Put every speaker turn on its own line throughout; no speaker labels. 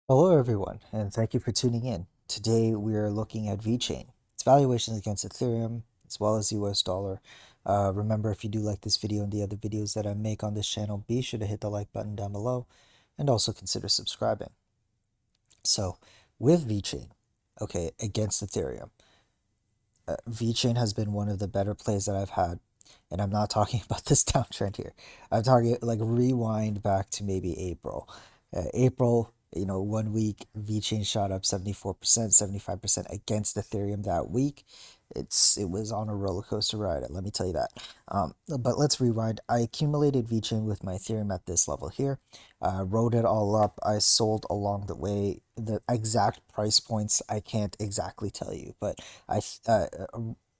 Hello, everyone, and thank you for tuning in. Today, we are looking at VeChain, its valuations against Ethereum, as well as US dollar. Remember, if you do like this video and the other videos that I make on this channel, be sure to hit the like button down below and also consider subscribing. So, with VeChain, okay, against Ethereum, VeChain has been one of the better plays that I've had. And I'm not talking about this downtrend here. I'm talking like rewind back to maybe April. April, 1 week, VeChain shot up 74%, 75% against Ethereum that week. It was on a roller coaster ride, let me tell you that. But let's rewind. I accumulated VeChain with my Ethereum at this level here. Wrote it all up. I sold along the way. The exact price points I can't exactly tell you, but I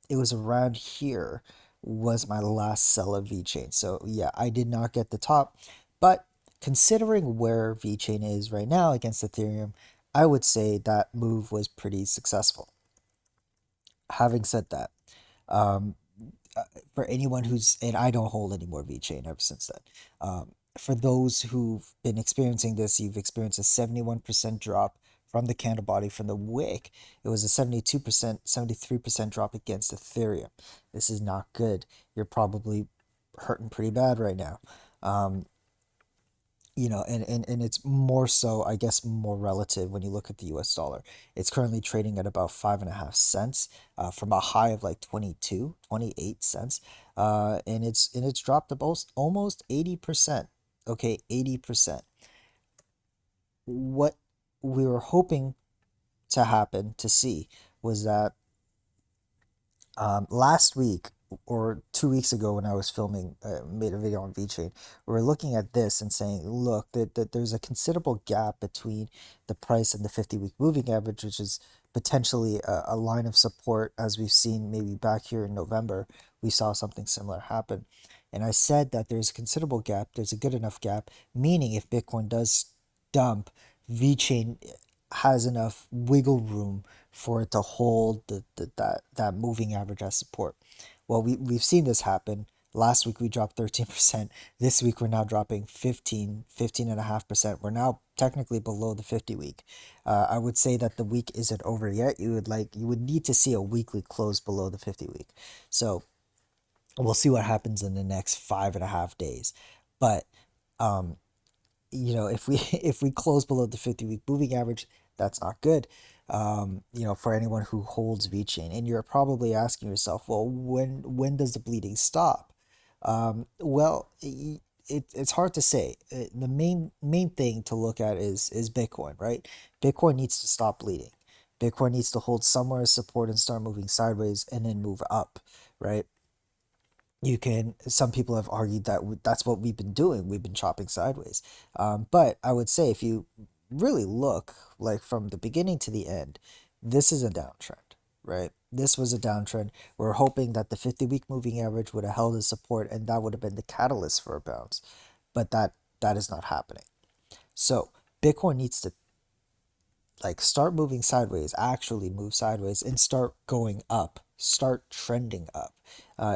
it was around here was my last sell of VeChain. So yeah, I did not get the top, but considering where VeChain is right now against Ethereum, I would say that move was pretty successful. Having said that, um, for anyone who's, and I don't hold any more VeChain ever since then. For those who've been experiencing this, you've experienced a 71% drop from the candle body from the wick. It was a 72%, 73% drop against Ethereum. This is not good. You're probably hurting pretty bad right now. Um, and it's more so, I guess, more relative when you look at the US dollar. It's currently trading at about 5.5 cents from a high of like 28 cents. And it's dropped about almost 80%. Okay, 80%. What we were hoping to happen to see was that last week or 2 weeks ago when I was filming, made a video on VeChain, we were looking at this and saying, look, that there's a considerable gap between the price and the 50-week moving average, which is potentially a line of support, as we've seen maybe back here in November. We saw something similar happen. And I said that there's a considerable gap, there's a good enough gap, meaning if Bitcoin does dump, VeChain has enough wiggle room for it to hold that moving average as support. Well, we've seen this happen. Last week we dropped 13%. This week we're now dropping 15.5%. We're now technically below the 50 week. I would say that the week isn't over yet. You would need to see a weekly close below the 50 week. So we'll see what happens in the next 5.5 days. But um, if we if we close below the 50-week moving average, that's not good. For anyone who holds VeChain, and you're probably asking yourself, well, when does the bleeding stop? Well, it's hard to say. The main thing to look at is Bitcoin, right? Bitcoin needs to stop bleeding. Bitcoin needs to hold somewhere as support and start moving sideways and then move up, right? Some people have argued that that's what we've been doing. We've been chopping sideways. But I would say if you really look like from the beginning to the end, this is a downtrend, right? This was a downtrend. We're hoping that the 50-week moving average would have held as support and that would have been the catalyst for a bounce. But that is not happening. So Bitcoin needs to like start moving sideways, actually move sideways and start going up, start trending up,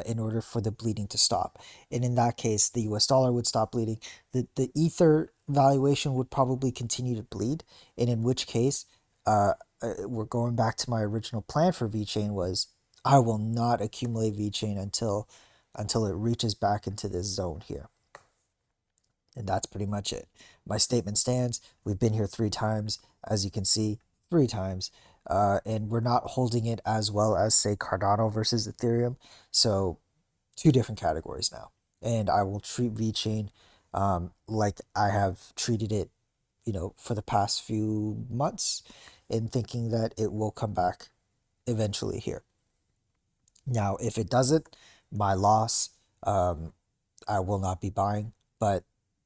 in order for the bleeding to stop. And in that case, the US dollar would stop bleeding. The Ether valuation would probably continue to bleed. And in which case, we're going back to my original plan for VeChain was I will not accumulate VeChain until it reaches back into this zone here. And that's pretty much it. My statement stands. We've been here 3 times, as you can see, 3 times. And we're not holding it as well as, say, Cardano versus Ethereum. So, two different categories now. And I will treat VeChain like I have treated it, for the past few months, in thinking that it will come back eventually here. Now, if it doesn't, my loss. I will not be buying. But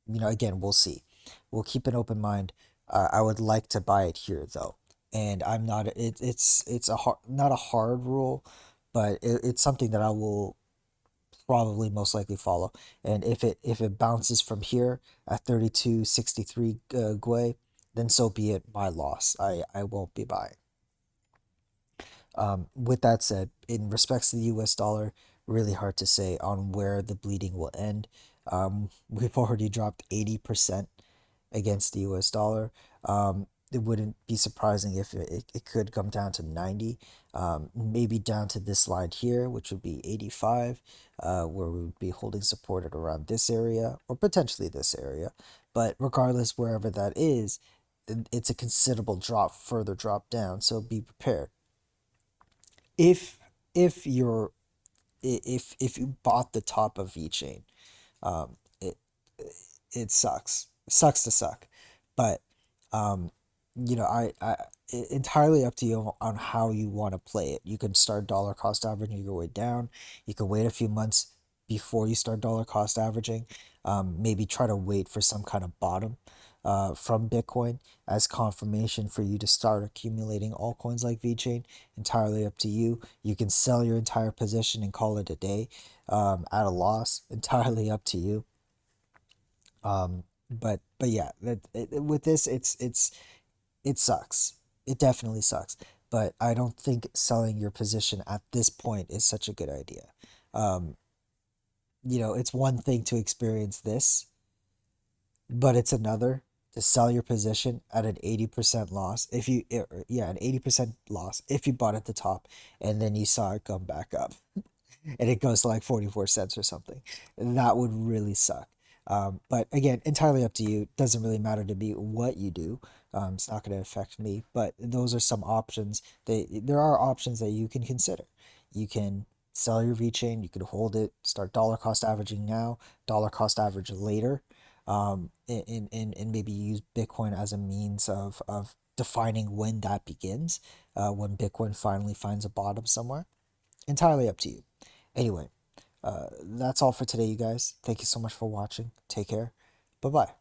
again, we'll see. We'll keep an open mind. I would like to buy it here though, and I'm not. It's a hard, not a hard rule, but it's something that I will probably most likely follow. And if it bounces from here at 32.63 Gwei, then so be it. My loss. I won't be buying. With that said, in respects to the US dollar, really hard to say on where the bleeding will end. We've already dropped 80% against the US dollar. it wouldn't be surprising if it could come down to 90, maybe down to this line here, which would be 85, where we would be holding support at around this area or potentially this area. But regardless, wherever that is, it's a considerable drop, further drop down. So be prepared. If you're if you bought the top of VeChain, it it sucks. It sucks to suck, but um, entirely up to you on how you want to play it. You can start dollar cost averaging your way down. You can wait a few months before you start dollar cost averaging. Maybe try to wait for some kind of bottom from Bitcoin as confirmation for you to start accumulating altcoins like VeChain. Entirely up to you. You can sell your entire position and call it a day at a loss. Entirely up to you. But yeah, with this, it sucks. It definitely sucks. But I don't think selling your position at this point is such a good idea. Um, it's one thing to experience this, but it's another to sell your position at an 80% loss. Yeah, an 80% loss if you bought at the top and then you saw it come back up and it goes to like 44 cents or something. That would really suck. But again, entirely up to you. Doesn't really matter to me what you do. It's not going to affect me. But those are some options. There are options that you can consider. You can sell your VeChain. You could hold it. Start dollar cost averaging now. Dollar cost average later. And maybe use Bitcoin as a means of defining when that begins. When Bitcoin finally finds a bottom somewhere. Entirely up to you. Anyway, that's all for today, you guys. Thank you so much for watching. Take care. Bye bye.